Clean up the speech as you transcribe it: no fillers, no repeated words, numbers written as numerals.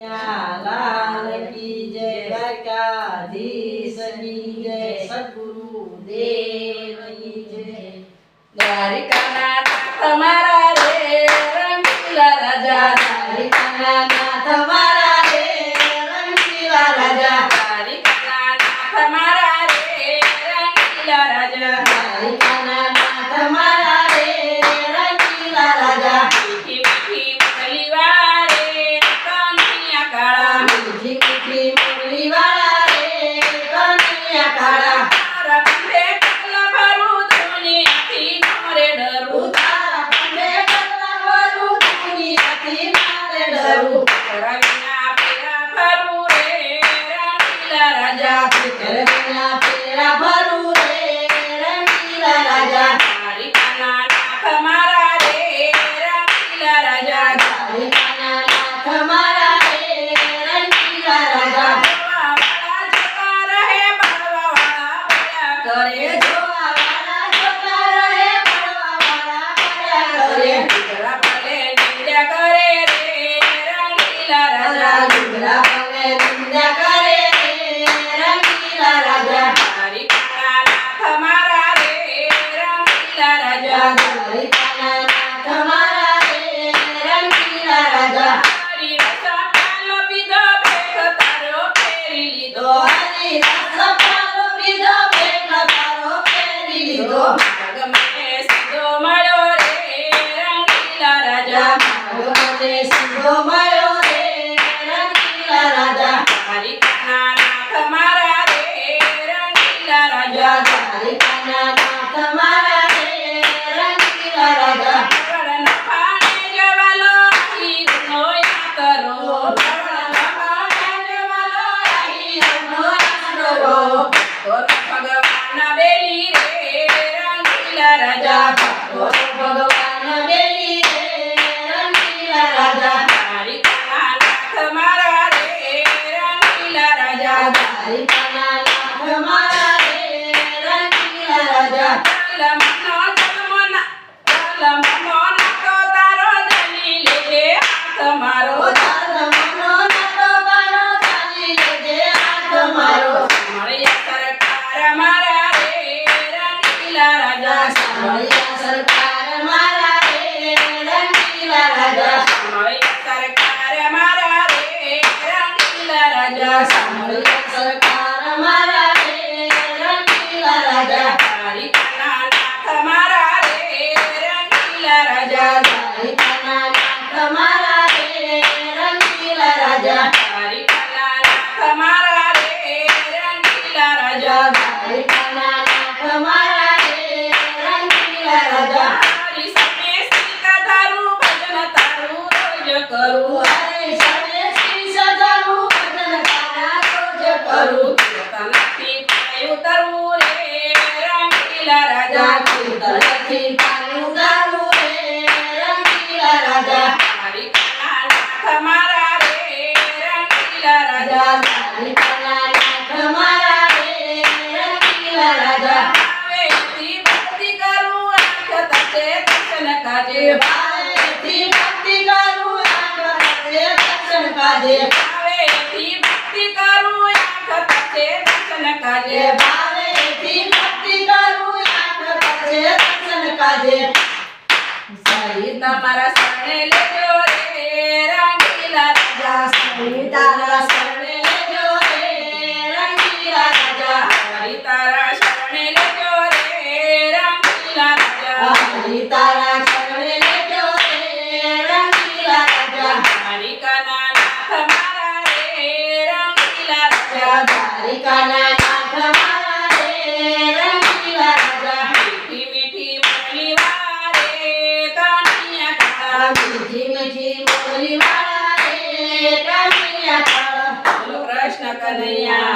लाल की जय द्वारकाधीश की जय सद्गुरु देव की जय। द्वारिकाना नाथ मारा रे रंगीला राजा, द्वारिकाना नाथ मारा रे रंगीला राजा, द्वारिकाना नाथ मारा रे रंगीला राजा, द्वारिकाना नाथ मारा रे रंगीला राजा। मीठी मीठी मुरली वाला रे कन्हैया काळा, मीठी मीठी मुरली वाला रे कन्हैया काळा। तारा पंडे टकला भरू दुनियाથી મારે ડરું, તારા पंडे टकला भरू दुनियाથી મારે ડરું। તારા વિના પેરા ભરું રે રંગીલા રાજા, તારા વિના પેરા ભરું રે રંગીલા રાજા। દ્વારિકાના નાથ મારા રે રંગીલા રાજા, દ્વારિકાના નાથ મારા રે રંગીલા રાજા। જોવાવાળા જોતા રહે ભણવાવાળા ભણ્યા કરે, જોવાવાળા જોતા રહે ભણવાવાળા ભણ્યા કરે। ડુંગરા ભલે નિંદ્યા કરે રે રંગીલા રાજા, ડુંગરા ભલે નિંદ્યા કરે રે રંગીલા રાજા। દ્વારિકાના નાથ મારા રે રંગીલા રાજા, દ્વારિકાના નાથ મારા રે રંગીલા રાજા। હરી રસ પ્યાલો પીધો ભેખ તારો ફેરી લીધો, હરી રસ પ્યાલો પીધો ભેખ તારો ફેરી લીધો। માર્ગ મને સીધો મળ્યો રે રંગીલા રાજા, માર્ગ મને સીધો મળ્યો રે રંગીલા રાજા। દ્વારિકાના નાથ મારા રે રંગીલા રાજા, દ્વારિકાના નાથ મારા રે રંગીલા રાજા। વળના પાને જવાલો હીરનો યાતરો, વળના પાને જવાલો હીરનો યાતરો। તો ભગવાન બેલી રે રંગીલા રાજા, તો ભગવાન બેલી રે રંગીલા રાજા। દ્વારિકાના નાથ મારા રે રંગીલા રાજા, દ્વારિકાના નાથ મારા રે રંગીલા રાજા। જલમનો નાતો તારો જલી લેજે હાથ મારો, જલમનો નાતો તારો જલી લેજે હાથ મારો। સાંભળ્યા સરકાર મારા રે રંગીલા રાજા, સાંભળ્યા સરકાર મારા રે રંગીલા રાજા। સાંભળ્યા સરકાર મારા રે રંગીલા રાજા, સાંભળ્યા સરકાર મારા રે રંગીલા રાજા। દ્વારિકાના નાથ મારા રે રંગીલા રાજા, દ્વારિકાના નાથ મારા રે રંગીલા રાજા। દ્વારિકાના નાથ મારા રે રંગીલા રાજા, દ્વારિકાના નાથ મારા રે રંગીલા રાજા। હરી સમે શ્રી તારું ભજન તારું રોજ કરું, હરી સમે શ્રી સદાનું ભજન તારા રોજ કરું। કીર્તનથી પાણી ઉતરવું રે રંગીલા રાજા, કીર્તનથી પાણી ઉતરવું રે રંગીલા રાજા। દ્વારિકાના નાથ મારા રે રંગીલા રાજા, દ્વારિકાના નાથ મારા રે રંગીલા રાજા। ભાવેથી ભક્તિ કરું આંખ તકે દર્શન કાજે, ભાવેથી ભક્તિ કરું આંખ તકે દર્શન કાજે। ભાવેથી ભક્તિ કરું આંખ તકે દર્શન કાજે, ભાવેથી ભક્તિ કરું આંખ તકે દર્શન કાજે। સહી તમારા શરણે લેજો રે રંગીલા રાજા, સહી તારા શરણે લેજો રે રંગીલા રાજા। હરી તારા શરણે લેજો રે રંગીલા રાજા, હરી તારા શરણે લેજો રે રંગીલા રાજા। દ્વારિકાના નાથ મારા રે રંગીલા રાજા, દ્વારિકાના નાથ મારા રે રંગીલા રાજા। મીઠી મીઠી મુરલી વાળા રે કન્હૈયા કાળા, મીઠી મીઠી મુરલી વાળા રે કન્હૈયા કાળા। બોલો કૃષ્ણ કનૈયા